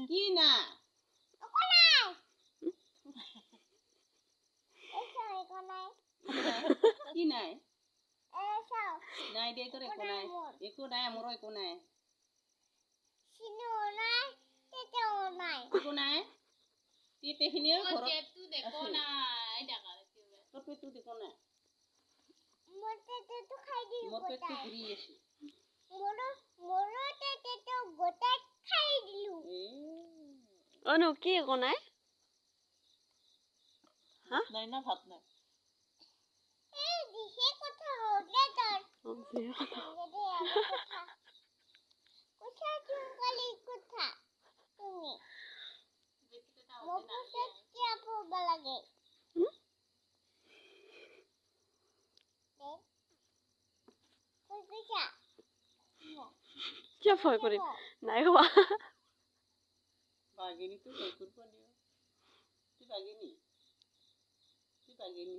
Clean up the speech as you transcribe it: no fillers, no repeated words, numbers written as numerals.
কি না কি নাই নাই দে তোৰ একো নাই মোৰো একো নাই একো নাই তেখিনিও ঘৰত তোৰ পেটটো দেখো নাই মোৰ পেটটো ঘূৰি আছে অনু কি একো নাই হা নাই না ভাত নাই কিয় ভয় কৰিম নাই খোৱা বাগিনীটো ভয় কৰিব দিয় তুই বাগিনী তুই বাগিনী